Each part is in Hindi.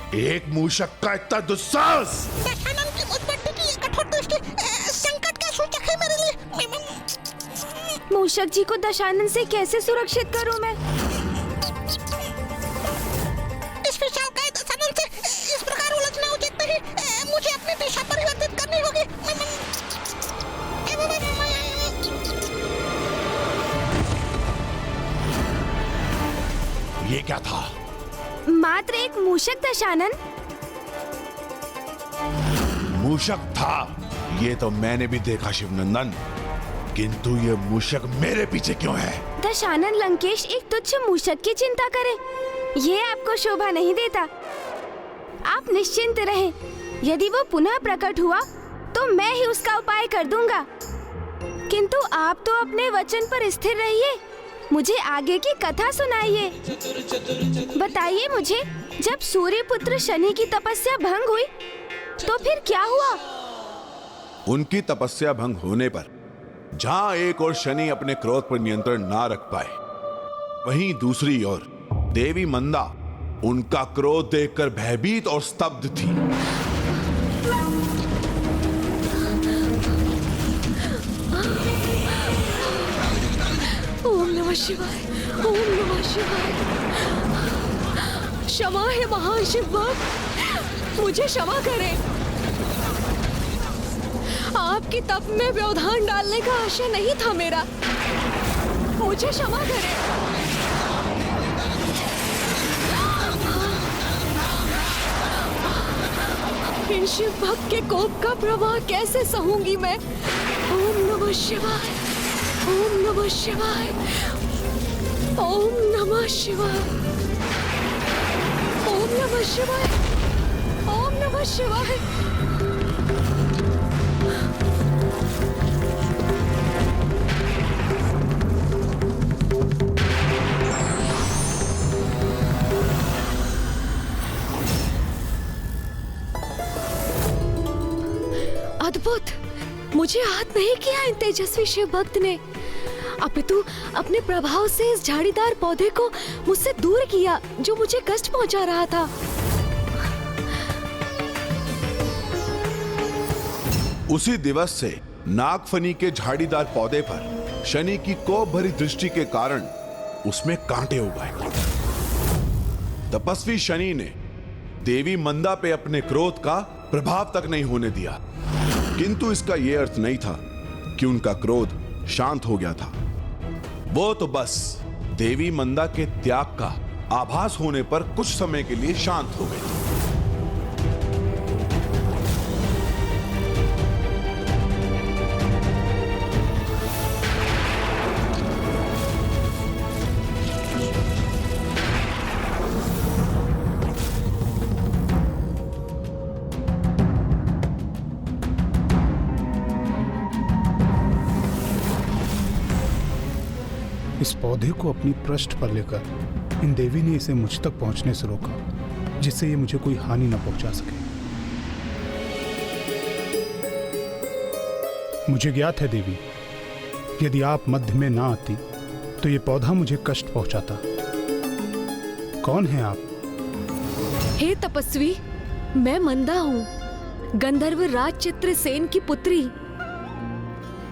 एक मूषक का इतना दुस्साहस! दशानन की उत्पत्ति की ये कठोर दृष्टि संकट का सूचक है मेरे लिए। मूषक जी को दशानन से कैसे सुरक्षित करूं मैं? इस विशालकाय दशानन से इस प्रकार उलझना उचित नहीं। मुझे अपनी दिशा परिवर्तित करनी होगी। ये क्या था? मात्र एक मूषक दशानन। मूषक था, ये तो मैंने भी देखा शिवनंदन, किंतु ये मूषक मेरे पीछे क्यों है? दशानन लंकेश एक तुच्छ मूषक की चिंता करे, ये आपको शोभा नहीं देता। आप निश्चिंत रहें, यदि वो पुनः प्रकट हुआ तो मैं ही उसका उपाय कर दूंगा। किंतु आप तो अपने वचन पर स्थिर रहिए, मुझे आगे की कथा सुनाइए। बताइए मुझे, जब सूर्यपुत्र शनि की तपस्या भंग हुई तो फिर क्या हुआ? उनकी तपस्या भंग होने पर जहां एक और शनि अपने क्रोध पर नियंत्रण ना रख पाए, वहीं दूसरी ओर देवी मंदा उनका क्रोध देखकर भयभीत और स्तब्ध थी। ओम नमः शिवाय, ओम नमः शिवाय। क्षमा है महान शिव भक्त, मुझे क्षमा करें। आपकी तप में व्यवधान डालने का आशय नहीं था मेरा, मुझे क्षमा करें। इन शिव भक्त के कोप का प्रवाह कैसे सहूंगी मैं? ओम नमः शिवाय, ओम नमः शिवाय, ओम नमः शिवाय, ओम नमः शिवाय, ओम नमः शिवाय। अद्भुत, मुझे आहत नहीं किया इन तेजस्वी शिव भक्त ने, अपितु अपने प्रभाव से इस झाड़ीदार पौधे को मुझसे दूर किया जो मुझे कष्ट पहुंचा रहा था। उसी दिवस से नागफनी के झाड़ीदार पौधे पर शनि की कोप भरी दृष्टि के कारण उसमें कांटे उग गए। तपस्वी शनि ने देवी मंदा पे अपने क्रोध का प्रभाव तक नहीं होने दिया, किंतु इसका यह अर्थ नहीं था कि उनका क्रोध शांत हो गया था। वो तो बस देवी मंदा के त्याग का आभास होने पर कुछ समय के लिए शांत हो गए। इस पौधे को अपनी पृष्ठ पर लेकर इन देवी ने इसे मुझ तक पहुंचने से रोका, जिससे ये मुझे कोई हानि न पहुंचा सके। मुझे ज्ञात है देवी, यदि आप मध्य में ना आती तो ये पौधा मुझे कष्ट पहुंचाता। कौन है आप? हे तपस्वी, मैं मंदा हूँ, गंधर्व राज चित्रसेन की पुत्री।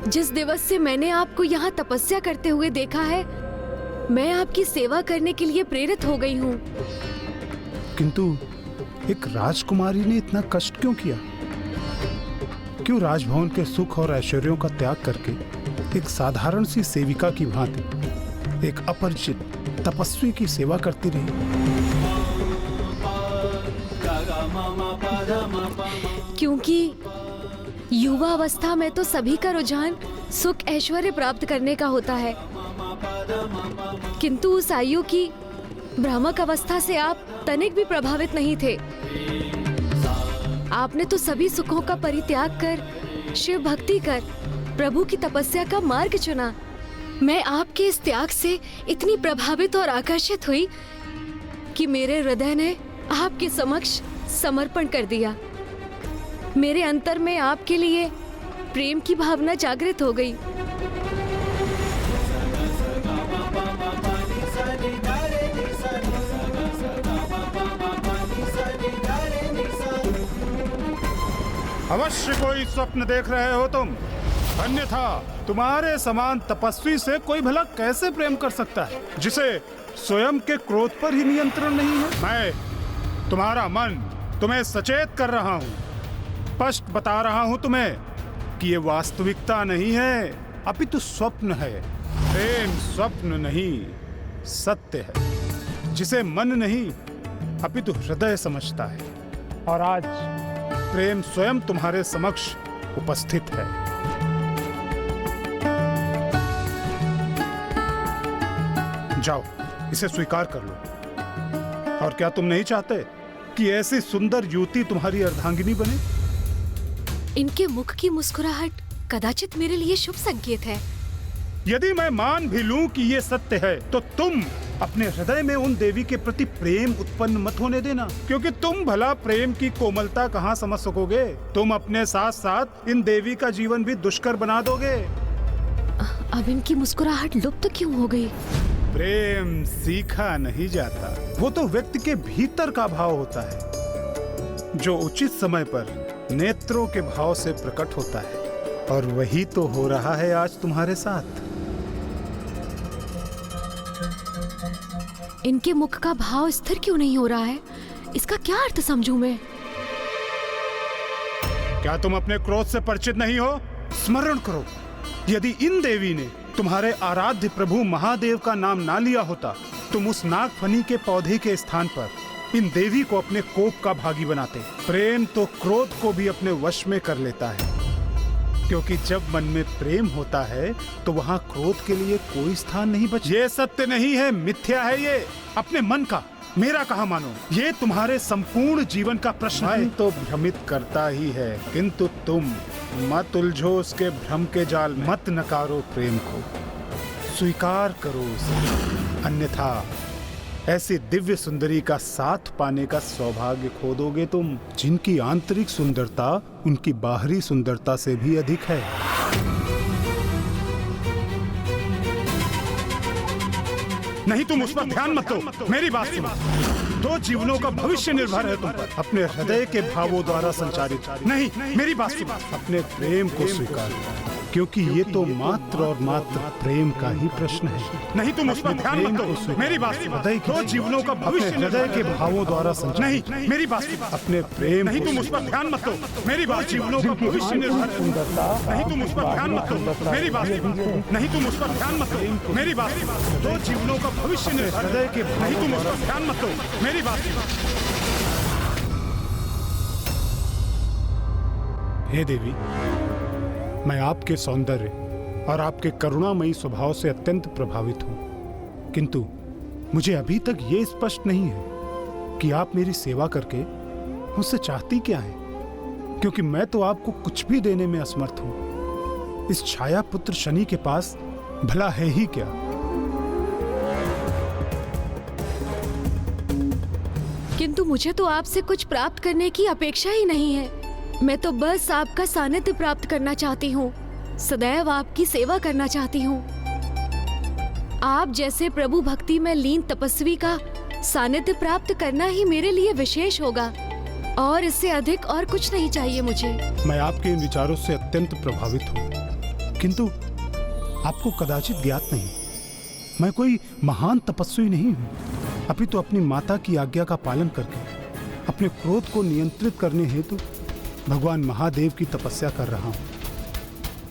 जिस दिवस से मैंने आपको यहाँ तपस्या करते हुए देखा है, मैं आपकी सेवा करने के लिए प्रेरित हो गई हूँ। किंतु एक राजकुमारी ने इतना कष्ट क्यों किया? क्यों राजभवन के सुख और ऐश्वर्यों का त्याग करके एक साधारण सी सेविका की भांति एक अपरिचित तपस्वी की सेवा करती रही? क्योंकि युवावस्था में तो सभी का रुझान सुख ऐश्वर्य प्राप्त करने का होता है, किंतु उस आयु की भ्रामक अवस्था से आप तनिक भी प्रभावित नहीं थे। आपने तो सभी सुखों का परित्याग कर शिव भक्ति कर प्रभु की तपस्या का मार्ग चुना। मैं आपके इस त्याग से इतनी प्रभावित और आकर्षित हुई कि मेरे हृदय ने आपके समक्ष समर्पण कर दिया। मेरे अंतर में आपके लिए प्रेम की भावना जागृत हो गई। अवश्य कोई स्वप्न देख रहे हो तुम, अन्यथा तुम्हारे समान तपस्वी से कोई भला कैसे प्रेम कर सकता है जिसे स्वयं के क्रोध पर ही नियंत्रण नहीं है। मैं तुम्हारा मन तुम्हें सचेत कर रहा हूँ, स्पष्ट बता रहा हूँ तुम्हें कि ये वास्तविकता नहीं है, अपितु स्वप्न है। प्रेम स्वप्न नहीं सत्य है, जिसे मन नहीं अपितु हृदय समझता है। और आज प्रेम स्वयं तुम्हारे समक्ष उपस्थित है। जाओ, इसे स्वीकार कर लो। और क्या तुम नहीं चाहते कि ऐसी सुंदर युवती तुम्हारी अर्धांगिनी बने? इनके मुख की मुस्कुराहट कदाचित मेरे लिए शुभ संकेत है। यदि मैं मान भी लूं कि ये सत्य है, तो तुम अपने हृदय में उन देवी के प्रति प्रेम उत्पन्न मत होने देना, क्योंकि तुम भला प्रेम की कोमलता कहाँ समझ सकोगे। तुम अपने साथ साथ इन देवी का जीवन भी दुष्कर बना दोगे। अब इनकी मुस्कुराहट लुप्त क्यों हो गई? प्रेम सीखा नहीं जाता, वो तो व्यक्ति के भीतर का भाव होता है, जो उचित समय पर नेत्रों के भाव से प्रकट होता है। और वही तो हो रहा है आज तुम्हारे साथ। इनके मुख का भाव स्थिर क्यों नहीं हो रहा है? इसका क्या अर्थ समझूं मैं? क्या तुम अपने क्रोध से परिचित नहीं हो? स्मरण करो, यदि इन देवी ने तुम्हारे आराध्य प्रभु महादेव का नाम ना लिया होता, तुम उस नागफनी के पौधे के स्थान पर इन देवी को अपने कोप का भागी बनाते। प्रेम तो क्रोध को भी अपने वश में कर लेता है, क्योंकि जब मन में प्रेम होता है तो वहाँ क्रोध के लिए कोई स्थान नहीं बचा। ये सत्य नहीं है, मिथ्या है ये अपने मन का। मेरा कहा मानो, ये तुम्हारे संपूर्ण जीवन का प्रश्न है। तो भ्रमित करता ही है, किंतु तुम मत उलझो उसके भ्रम के जाल में। मत नकारो प्रेम को, स्वीकार करो उसे, अन्यथा ऐसी दिव्य सुंदरी का साथ पाने का सौभाग्य खो दोगे तुम, जिनकी आंतरिक सुंदरता उनकी बाहरी सुंदरता से भी अधिक है। नहीं, तुम उस पर ध्यान मत दो, मेरी बात सुनो। दो जीवनों का भविष्य निर्भर है तुम पर, अपने हृदय के भावों द्वारा संचालित। नहीं, मेरी बात सुनो, अपने प्रेम को स्वीकार, क्योंकि ये तो मात्र और मात्र प्रेम का ही प्रश्न है। नहीं, तुम उस पर ध्यान मत दो, मेरी बात सुनो। दो जीवनों का भविष्य हृदय के भावों द्वारा संचालित। नहीं, मेरी बात सुनो, अपने प्रेम। नहीं, तुम उस पर ध्यान मत दो, मेरी बात। जीवनों का भविष्य निर्भर है। नहीं, तुम उस पर ध्यान मत दो, मेरी बात। नहीं, तुम उस पर ध्यान मत दो, मेरी बात। दो जीवनों का भविष्य निर्भर हृदय के। नहीं, तुम उस पर ध्यान मत दो, मेरी बात। हे देवी, मैं आपके सौंदर्य और आपके करुणामयी स्वभाव से अत्यंत प्रभावित हूँ, किंतु मुझे अभी तक ये स्पष्ट नहीं है कि आप मेरी सेवा करके मुझसे चाहती क्या है, क्योंकि मैं तो आपको कुछ भी देने में असमर्थ हूँ। इस छाया पुत्र शनि के पास भला है ही क्या? किंतु मुझे तो आपसे कुछ प्राप्त करने की अपेक्षा ही नहीं है। मैं तो बस आपका सानिध्य प्राप्त करना चाहती हूँ, सदैव आपकी सेवा करना चाहती हूँ। आप जैसे प्रभु भक्ति में लीन तपस्वी का सानिध्य प्राप्त करना ही मेरे लिए विशेष होगा, और इससे अधिक और कुछ नहीं चाहिए मुझे। मैं आपके इन विचारों से अत्यंत प्रभावित हूँ, किंतु आपको कदाचित ज्ञात नहीं, मैं कोई महान तपस्वी नहीं हूँ, अपितु अपनी माता की आज्ञा का पालन करके अपने क्रोध को नियंत्रित करने हेतु भगवान महादेव की तपस्या कर रहा हूँ,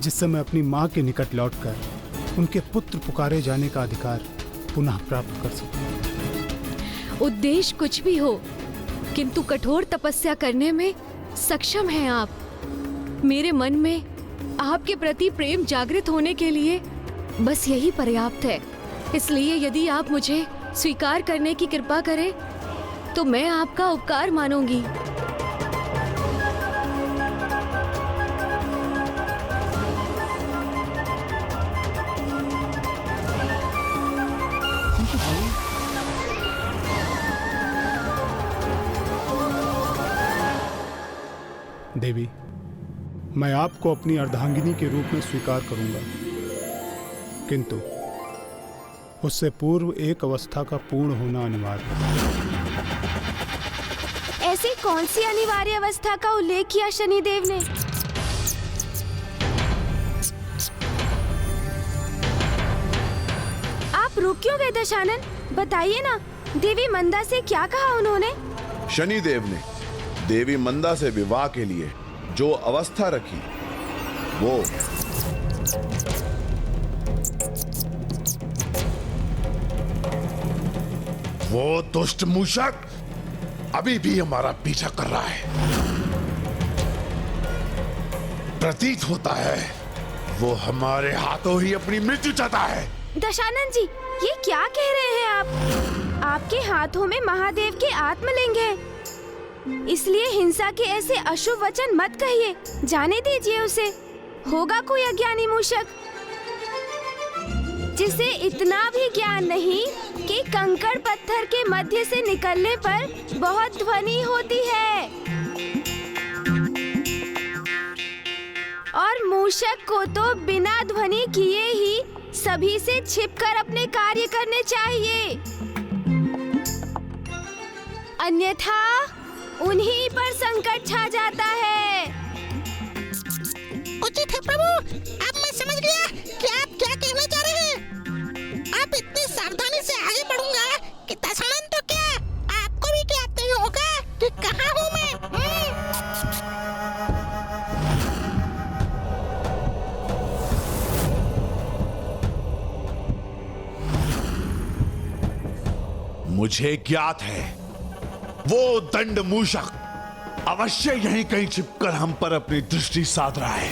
जिससे मैं अपनी माँ के निकट लौटकर उनके पुत्र पुकारे जाने का अधिकार पुनः प्राप्त कर सकूं। उद्देश्य कुछ भी हो, किंतु कठोर तपस्या करने में सक्षम हैं आप। मेरे मन में आपके प्रति प्रेम जागृत होने के लिए बस यही पर्याप्त है। इसलिए यदि आप मुझे स्वीकार करने की कृपा करें तो मैं आपका उपकार मानूंगी। देवी, मैं आपको अपनी अर्धांगिनी के रूप में स्वीकार करूंगा, किंतु उससे पूर्व एक अवस्था का पूर्ण होना अनिवार्य है। ऐसी कौन सी अनिवार्य अवस्था का उल्लेख किया शनिदेव ने? आप रुक क्यों गए दशानन? बताइए ना, देवी मंदा से क्या कहा उन्होंने? शनिदेव ने देवी मंदा से विवाह के लिए जो अवस्था रखी वो दुष्ट मूषक अभी भी हमारा पीछा कर रहा है। प्रतीत होता है वो हमारे हाथों ही अपनी मृत्यु चाहता है। दशानन जी, ये क्या कह रहे हैं आप? आपके हाथों में महादेव के आत्मलिंग है, इसलिए हिंसा के ऐसे अशुभ वचन मत कहिए। जाने दीजिए उसे। होगा कोई अज्ञानी मूषक जिसे इतना भी ज्ञान नहीं कि कंकड़ पत्थर के मध्य से निकलने पर बहुत ध्वनि होती है। और मूषक को तो बिना ध्वनि किए ही सभी से छिपकर अपने कार्य करने चाहिए, अन्यथा उन्हीं पर संकट छा जाता है। उचित है प्रभु, अब मैं समझ गया कि आप क्या कहना चाह रहे हैं। आप इतनी सावधानी से आगे बढ़ूंगा कि दशानन तो क्या, आपको भी क्या तय होगा कि कहाँ हूँ मैं। मुझे ज्ञात है वो दंड मूषक अवश्य यहीं कहीं छिपकर हम पर अपनी दृष्टि साध रहा है,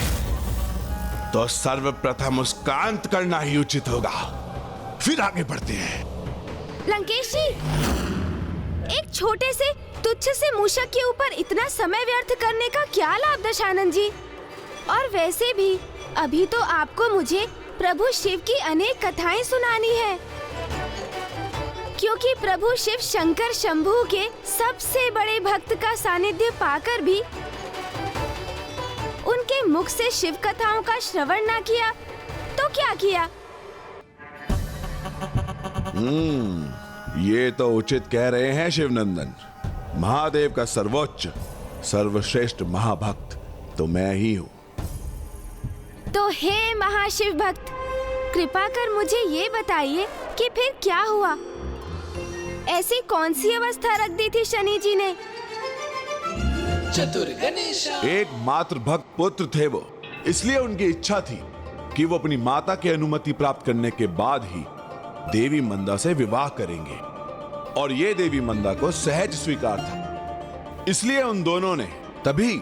तो सर्वप्रथम उसका अंत करना ही उचित होगा। फिर आगे बढ़ते हैं। लंकेश जी, एक छोटे से तुच्छ से मूषक के ऊपर इतना समय व्यर्थ करने का क्या लाभ दशानन जी? और वैसे भी अभी तो आपको मुझे प्रभु शिव की अनेक कथाएं सुनानी है, क्योंकि प्रभु शिव शंकर शंभू के सबसे बड़े भक्त का सानिध्य पाकर भी उनके मुख से शिव कथाओं का श्रवण ना किया तो क्या किया? ये तो उचित कह रहे हैं शिवनंदन। महादेव का सर्वोच्च सर्वश्रेष्ठ महाभक्त तो मैं ही हूँ। तो हे महाशिव भक्त, कृपा कर मुझे ये बताइए कि फिर क्या हुआ? ऐसी कौन सी अवस्था रख दी थी शनि जी ने? चतुर गणेशा। एक मात्र भक्त पुत्र थे वो, इसलिए उनकी इच्छा थी कि वो अपनी माता की अनुमति प्राप्त करने के बाद ही देवी मंदा से विवाह करेंगे, और ये देवी मंदा को सहज स्वीकार था। इसलिए उन दोनों ने तभी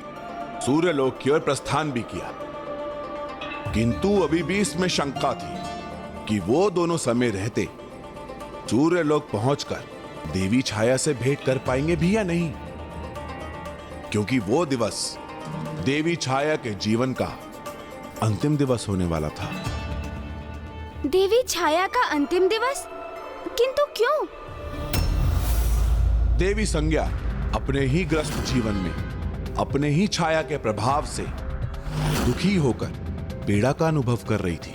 सूर्यलोक की ओर प्रस्थान भी किया। किंतु अभी भी इसमें शंका थी कि वो दोनों समय रहते सूर्यलोक पहुंचकर देवी छाया से भेंट कर पाएंगे भी या नहीं, क्योंकि वो दिवस देवी छाया के जीवन का अंतिम दिवस होने वाला था। देवी छाया का अंतिम दिवस? किंतु क्यों? देवी संज्ञा अपने ही ग्रस्त जीवन में अपने ही छाया के प्रभाव से दुखी होकर पीड़ा का अनुभव कर रही थी,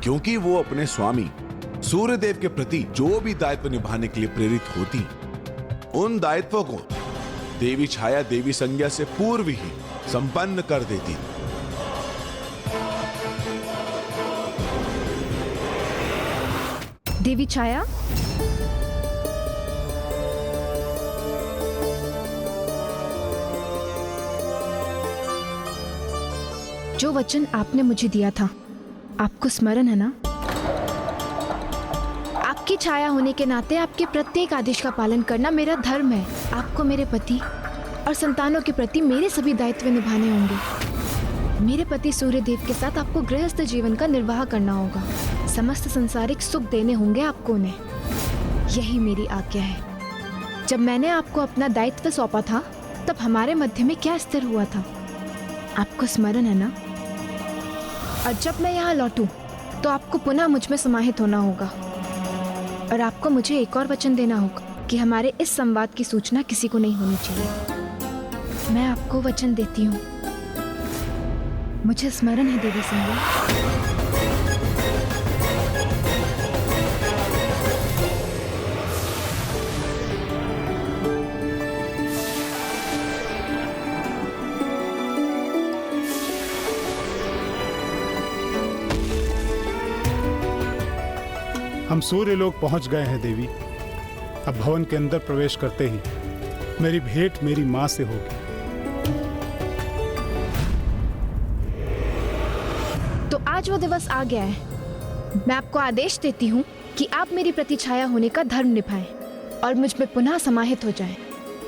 क्योंकि वो अपने स्वामी सूर्यदेव के प्रति जो भी दायित्व निभाने के लिए प्रेरित होती, उन दायित्वों को देवी छाया देवी संज्ञा से पूर्व ही संपन्न कर देती। देवी छाया, जो वचन आपने मुझे दिया था, आपको स्मरण है ना? आपकी छाया होने के नाते आपके प्रत्येक आदेश का पालन करना मेरा धर्म है। आपको मेरे पति और संतानों के प्रति मेरे सभी दायित्व निभाने होंगे। मेरे पति सूर्यदेव के साथ आपको गृहस्थ जीवन का निर्वाह करना होगा। समस्त संसारिक सुख देने होंगे आपको उन्हें। यही मेरी आज्ञा है। जब मैंने आपको अपना दायित्व सौंपा था, तब हमारे मध्य में क्या स्थिर हुआ था, आपको स्मरण है ना? और जब मैं यहाँ लौटूं, तो आपको पुनः मुझ में समाहित होना होगा, और आपको मुझे एक और वचन देना होगा कि हमारे इस संवाद की सूचना किसी को नहीं होनी चाहिए। मैं आपको वचन देती हूँ। मुझे स्मरण है देवी संज्ञा। हम सूर्य लोक पहुंच गए हैं देवी। अब भवन के अंदर प्रवेश करते ही मेरी भेंट मेरी मां से होगी। तो आज वो दिवस आ गया है। मैं आपको आदेश देती हूँ कि आप मेरी प्रतिछाया होने का धर्म निभाएं और मुझ में पुनः समाहित हो जाएं।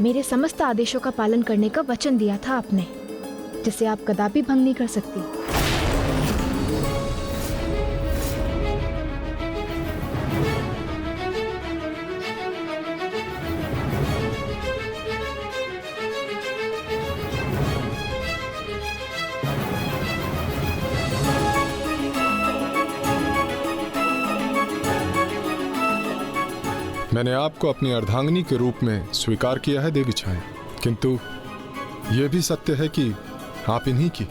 मेरे समस्त आदेशों का पालन करने का वचन दिया था आपने, जिसे आप कदापि भंग नहीं कर सकती। मैंने आपको अपनी अर्धांगिनी के रूप में स्वीकार किया है देवी छाया, किंतु यह भी सत्य है कि आप इन्हीं की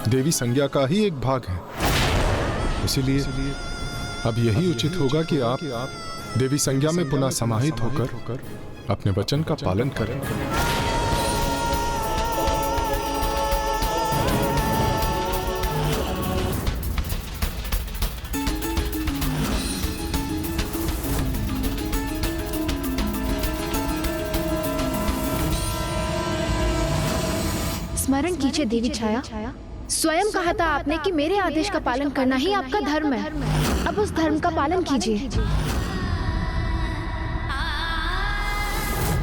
देवी संज्ञा का ही एक भाग हैं। इसीलिए अब यही उचित होगा कि आप देवी संज्ञा में पुनः समाहित होकर अपने वचन का पालन करें। स्मरण कीजिए देवी छाया, स्वयं कहा था आपने कि मेरे आदेश का पालन करना ही आपका धर्म है। अब उस धर्म का पालन कीजिए।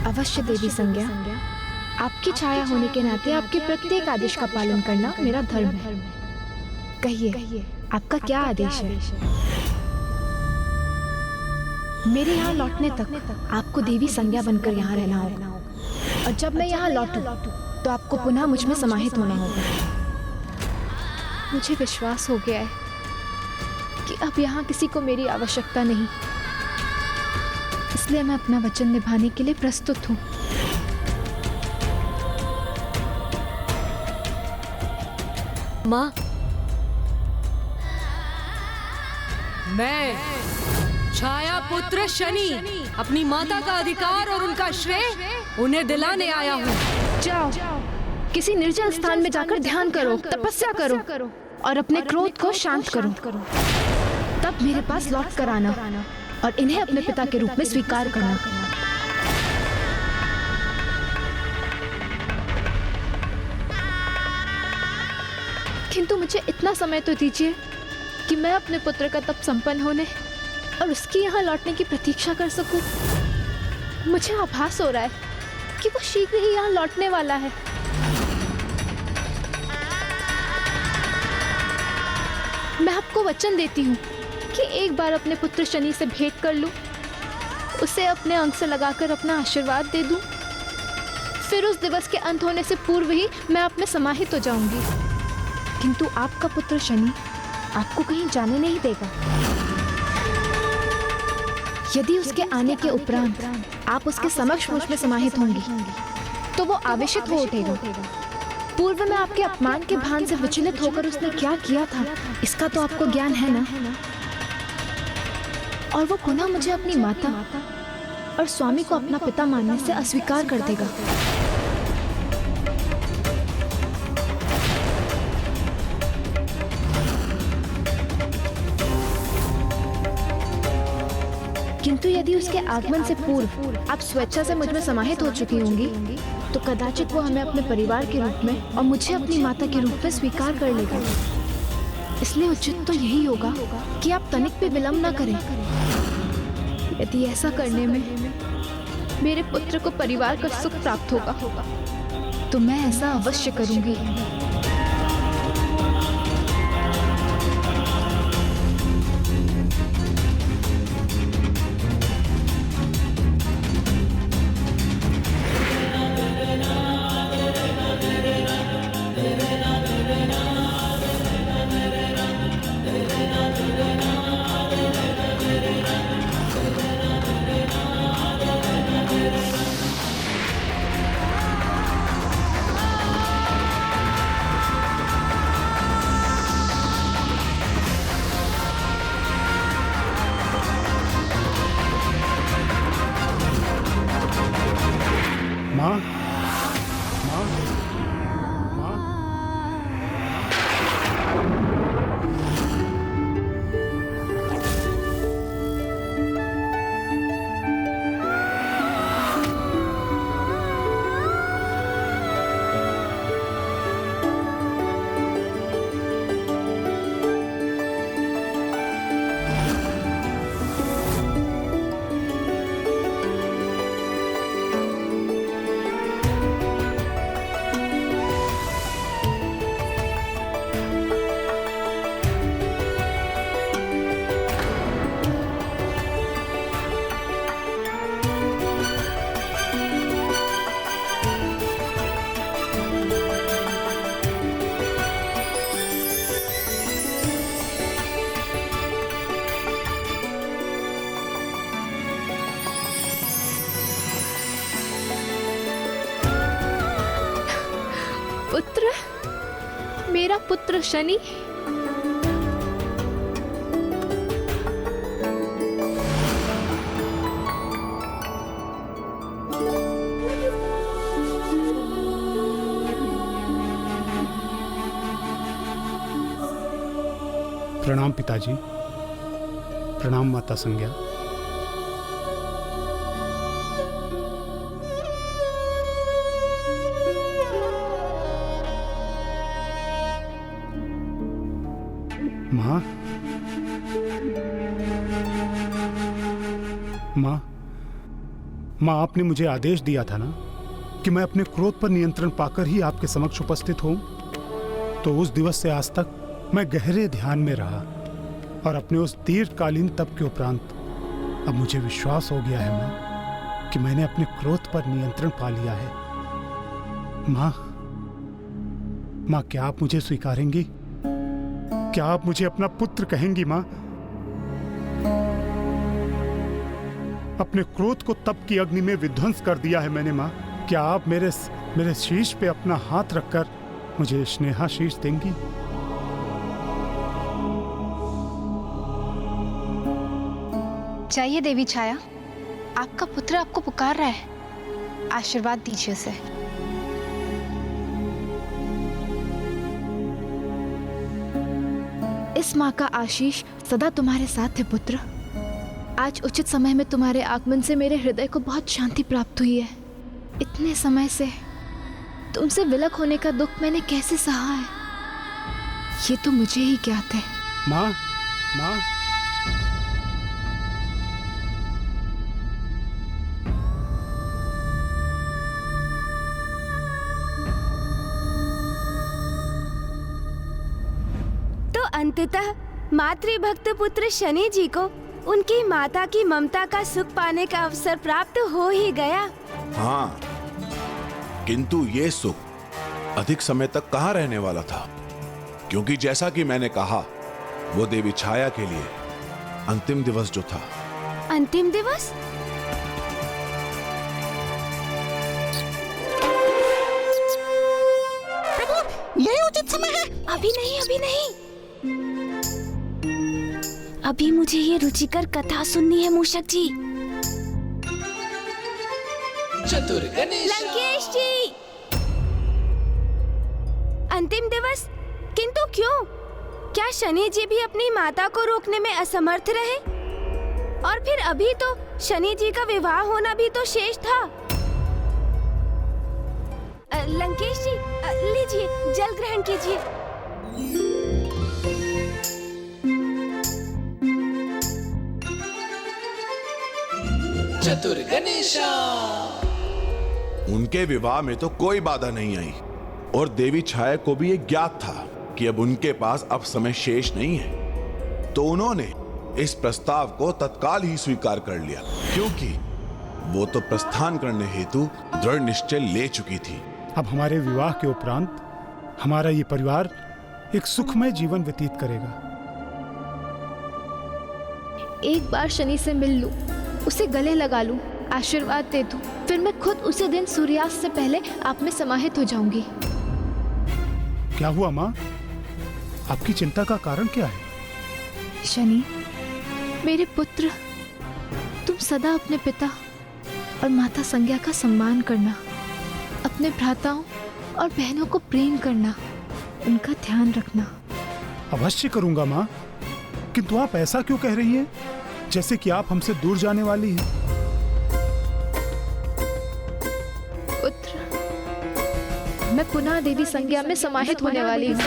अवश्य देवी संज्ञा, आपकी छाया होने के नाते आपके प्रत्येक आदेश का पालन करना मेरा धर्म है। कहिए, आपका क्या आदेश है? मेरे यहाँ लौटने तक आपको देवी संज्ञा बनकर यहाँ रहना होगा, और जब मैं यहाँ लौटूं तो आपको पुनः मुझ में समाहित होना होगा। मुझे विश्वास हो गया है कि अब यहाँ किसी को मेरी आवश्यकता नहीं, इसलिए मैं अपना वचन निभाने के लिए प्रस्तुत हूँ। माँ, मैं छाया पुत्र शनि अपनी माता का अधिकार और उनका श्रेय उन्हें दिलाने आया हूँ। जाओ, किसी निर्जल स्थान में जाकर ध्यान करो, तपस्या करो और अपने क्रोध को शांत करो। तब मेरे पास लौट कर आना और इन्हें अपने पिता के रूप में स्वीकार करना। किंतु मुझे इतना समय तो दीजिए कि मैं अपने पुत्र का तप संपन्न होने और उसकी यहाँ लौटने की प्रतीक्षा कर सकूं। मुझे आभास हो रहा है कि वो शीघ्र ही यहाँ लौटने वाला है। मैं आपको वचन देती हूँ कि एक बार अपने पुत्र शनि से भेंट कर लूं, उसे अपने अंग से लगाकर अपना आशीर्वाद दे दूं, फिर उस दिवस के अंत होने से पूर्व ही मैं आप में समाहित हो जाऊंगी। किंतु आपका पुत्र शनि आपको कहीं जाने नहीं देगा। यदि उसके आने के उपरांत आप उसके समक्ष मुझ में समाहित होंगी तो वो आवेशित हो उठेगा। पूर्व में आपके अपमान के भान से विचलित होकर उसने क्या किया था इसका तो आपको ज्ञान है ना, और वो पुनः मुझे अपनी माता और स्वामी को अपना पिता मानने से अस्वीकार कर देगा। किंतु यदि उसके आगमन से पूर्व आप स्वेच्छा से मुझ में समाहित हो चुकी होंगी तो कदाचित वो हमें अपने परिवार के रूप में और मुझे अपनी माता के रूप में स्वीकार कर लेगा। इसलिए उचित तो यही होगा कि आप तनिक भी विलंब न करें। यदि ऐसा करने में मेरे पुत्र को परिवार का सुख प्राप्त होगा तो मैं ऐसा अवश्य करूंगी। माँ, माँ, माँ। मेरा पुत्र शनि। प्रणाम पिताजी, प्रणाम माता संज्ञा। माँ, माँ, आपने मुझे आदेश दिया था ना कि मैं अपने क्रोध पर नियंत्रण पाकर ही आपके समक्ष उपस्थित हूं। तो उस दिवस से आज तक मैं गहरे ध्यान में रहा और अपने उस दीर्घकालीन तप के उपरांत अब मुझे विश्वास हो गया है माँ कि मैंने अपने क्रोध पर नियंत्रण पा लिया है। माँ, क्या आप मुझे स्वीकारेंगी? क्या आप मुझे अपना पुत्र कहेंगी माँ? अपने क्रोध को तप की अग्नि में विध्वंस कर दिया है मैंने माँ। क्या आप मेरे शीश पे अपना हाथ रखकर मुझे स्नेहाशीष देंगी? जाइए देवी छाया, आपका पुत्र आपको पुकार रहा है, आशीर्वाद दीजिए उसे। इस माँ का आशीष सदा तुम्हारे साथ है पुत्र। आज उचित समय में तुम्हारे आगमन से मेरे हृदय को बहुत शांति प्राप्त हुई है। इतने समय से तुमसे विलग होने का दुख मैंने कैसे सहा है, ये तो मुझे ही ज्ञात है। माँ, तो अंततः मातृभक्त पुत्र शनि जी को उनकी माता की ममता का सुख पाने का अवसर प्राप्त हो ही गया। हाँ, किंतु ये सुख अधिक समय तक कहाँ रहने वाला था, क्योंकि जैसा कि मैंने कहा, वो देवी छाया के लिए अंतिम दिवस जो था। अंतिम दिवस? प्रभु, यही उचित समय है। अभी नहीं। अभी मुझे ये रुचिकर कथा सुननी है मूषक जी। लंकेश जी, अंतिम दिवस? किंतु क्यों? क्या शनि जी भी अपनी माता को रोकने में असमर्थ रहे? और फिर अभी तो शनि जी का विवाह होना भी तो शेष था। लंकेश जी, लीजिए, जल ग्रहण कीजिए। चतुर गणेशा। उनके विवाह में तो कोई बाधा नहीं आई और देवी छाया को भी ये ज्ञात था कि अब उनके पास अब समय शेष नहीं है। तो उन्होंने इस प्रस्ताव को तत्काल ही स्वीकार कर लिया, क्योंकि वो तो प्रस्थान करने हेतु दृढ़ निश्चय ले चुकी थी। अब हमारे विवाह के उपरांत हमारा ये परिवार एक सुखमय जीवन व्यतीत करेगा। एक बार शनि से मिल लूं, उसे गले लगा लूं, आशीर्वाद दे दूं, फिर मैं खुद उसी दिन सूर्यास्त से पहले आप में समाहित हो जाऊंगी। क्या हुआ माँ? आपकी चिंता का कारण क्या है? शनि, मेरे पुत्र, तुम सदा अपने पिता और माता संज्ञा का सम्मान करना, अपने भ्राताओं और बहनों को प्रेम करना, उनका ध्यान रखना। अवश्य करूंगा माँ, किंतु आप ऐसा क्यों कह रही हैं, जैसे कि आप हमसे दूर जाने वाली हैं? पुत्र, मैं पुनः देवी संज्ञा में समाहित होने वाली हूँ।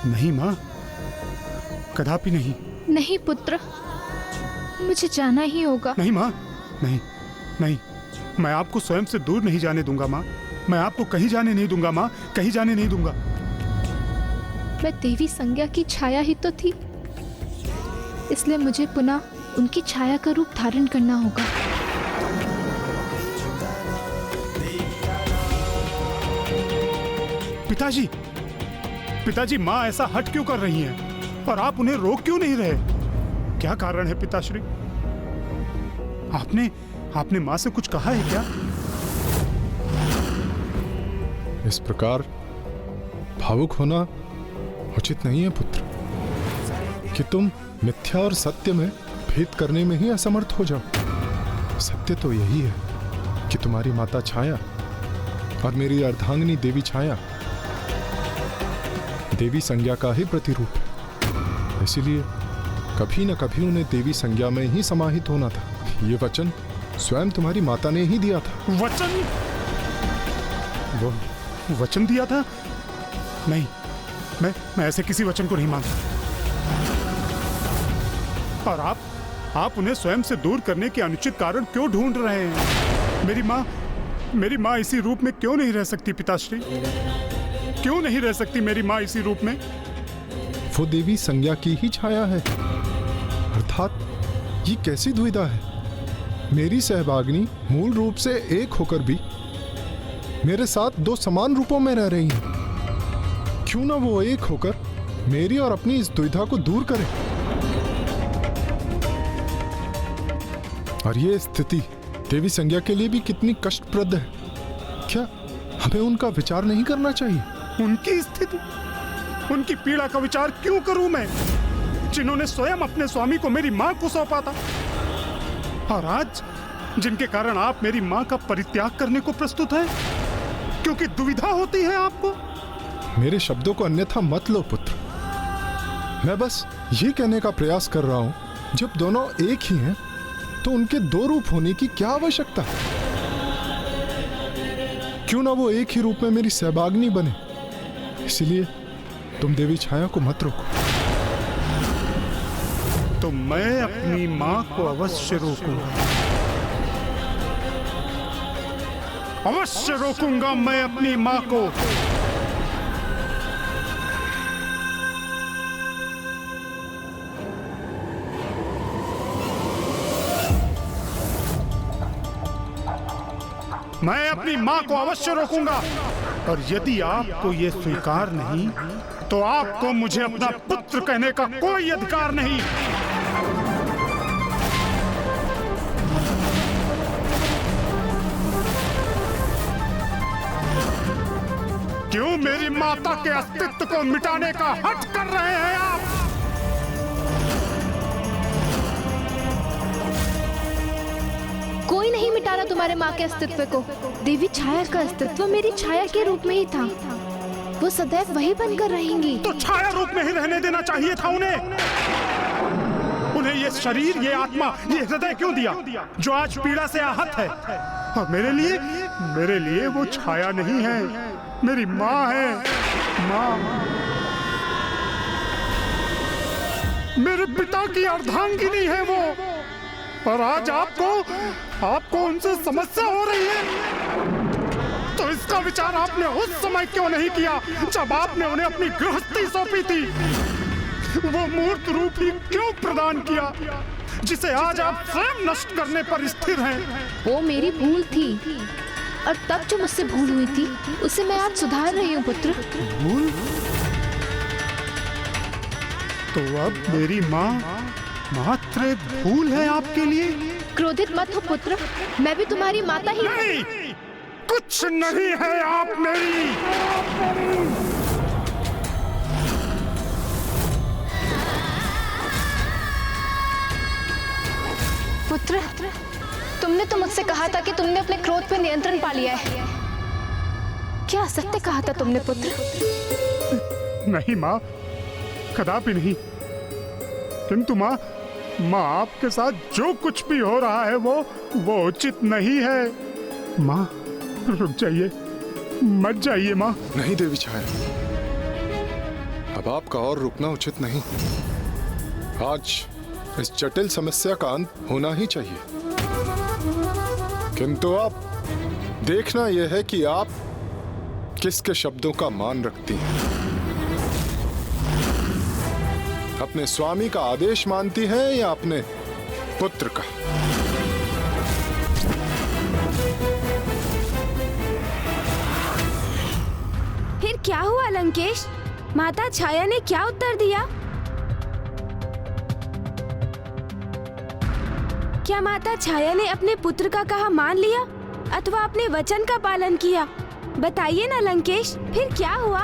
नहीं माँ, कदापि नहीं। नहीं पुत्र, मुझे जाना ही होगा। नहीं माँ, नहीं, मैं आपको स्वयं से दूर नहीं जाने दूंगा माँ। मैं आपको कहीं जाने नहीं दूंगा माँ, कहीं जाने नहीं दूंगा। मैं देवी संज्ञा की छाया ही तो थी, इसलिए मुझे पुनः उनकी छाया का रूप धारण करना होगा। पिताजी, माँ ऐसा हट क्यों कर रही हैं? और आप उन्हें रोक क्यों नहीं रहे? क्या कारण है पिताश्री? आपने माँ से कुछ कहा है क्या? इस प्रकार भावुक होना उचित नहीं है पुत्र, कि तुम मिथ्या और सत्य में भेद करने में ही असमर्थ हो जाओ। सत्य तो यही है कि तुम्हारी माता छाया और मेरी अर्धांगिनी देवी छाया देवी संज्ञा का ही प्रतिरूप है। इसीलिए कभी न कभी उन्हें देवी संज्ञा में ही समाहित होना था। ये वचन स्वयं तुम्हारी माता ने ही दिया था। वचन? वो वचन दिया था? नहीं, मैं ऐसे किसी वचन को नहीं मानता। और आप उन्हें स्वयं से दूर करने के अनुचित कारण क्यों ढूंढ रहे हैं? मेरी माँ इसी रूप में क्यों नहीं रह सकती पिताश्री? क्यों नहीं रह सकती मेरी माँ इसी रूप में? वो देवी संज्ञा की ही छाया है। अर्थात ये कैसी दुविधा है? मेरी सहभागिनी मूल रूप से एक होकर भी मेरे साथ दो समान रूपों में रह रही हैं। क्यों ना वो एक होकर मेरी और अपनी इस दुविधा को दूर करे? और ये स्थिति देवी संज्ञा के लिए भी कितनी कष्टप्रद है। क्या हमें उनका विचार नहीं करना चाहिए? उनकी स्थिति, उनकी पीड़ा का विचार क्यों करूं मैं, जिन्होंने स्वयं अपने स्वामी को मेरी मां को सौंपा था? और आज जिनके कारण आप मेरी मां का परित्याग करने को प्रस्तुत हैं, क्योंकि दुविधा होती है आपको? मेरे शब्दों को अन्यथा मत लो पुत्र। मैं बस ये कहने का प्रयास कर रहा हूं, जब दोनों एक ही हैं तो उनके दो रूप होने की क्या आवश्यकता? क्यों ना वो एक ही रूप में मेरी सहभागिनी बने? इसलिए तुम देवी छाया को मत रोको। तो मैं अपनी मां को अवश्य रोकूंगा, अवश्य रोकूंगा मैं अपनी मां को। मैं अपनी मां को अवश्य रोकूंगा, और यदि आपको यह स्वीकार नहीं तो आपको मुझे अपना पुत्र कहने का कोई अधिकार नहीं। क्यों मेरी माता के अस्तित्व को मिटाने का हठ कर रहे हैं आप? कोई नहीं मिटा रहा तुम्हारे माँ के अस्तित्व को। देवी छाया का अस्तित्व मेरी छाया के रूप में ही था, वो सदैव वही बनकर रहेंगी। तो छाया रूप में ही रहने देना चाहिए था उन्हें ये शरीर, ये आत्मा, ये हृदय क्यों दिया जो आज पीड़ा से आहत है? और मेरे लिए वो छाया नहीं है, मेरी माँ है। माँ, मेरे पिता की अर्धांगिनी है वो। और आज आपको उनसे समस्या हो रही है, तो इसका विचार आपने उस समय क्यों नहीं किया जब आपने उन्हें अपनी गृहस्थी सौंपी थी? वो मूर्त रूप ही क्यों प्रदान किया जिसे आज आप स्वयं नष्ट करने पर स्थिर हैं? वो मेरी भूल थी, और तब जो मुझसे भूल हुई थी उसे मैं आज सुधार रही हूँ पुत्र। भूल? तो अब मेरी माँ मात्र एक भूल है आपके लिए? क्रोधित मत हो पुत्र, मैं भी तुम्हारी माता ही। नहीं, कुछ नहीं है आप मेरी। पुत्र, तुमने तो मुझसे कहा था कि तुमने अपने क्रोध पर नियंत्रण पा लिया है। क्या सत्य कहा था तुमने पुत्र? नहीं माँ, कदापि नहीं। किंतु माँ, आपके साथ जो कुछ भी हो रहा है वो उचित नहीं है। माँ, रुक जाइए, मत जाइए माँ। नहीं देवी छाया, अब आपका और रुकना उचित नहीं। आज इस जटिल समस्या का अंत होना ही चाहिए। किंतु आप देखना यह है कि आप किसके शब्दों का मान रखती हैं। अपने स्वामी का आदेश मानती है या अपने पुत्र का? फिर क्या हुआ लंकेश? माता छाया ने क्या उत्तर दिया? क्या माता छाया ने अपने पुत्र का कहा मान लिया अथवा अपने वचन का पालन किया? बताइए ना लंकेश, फिर क्या हुआ?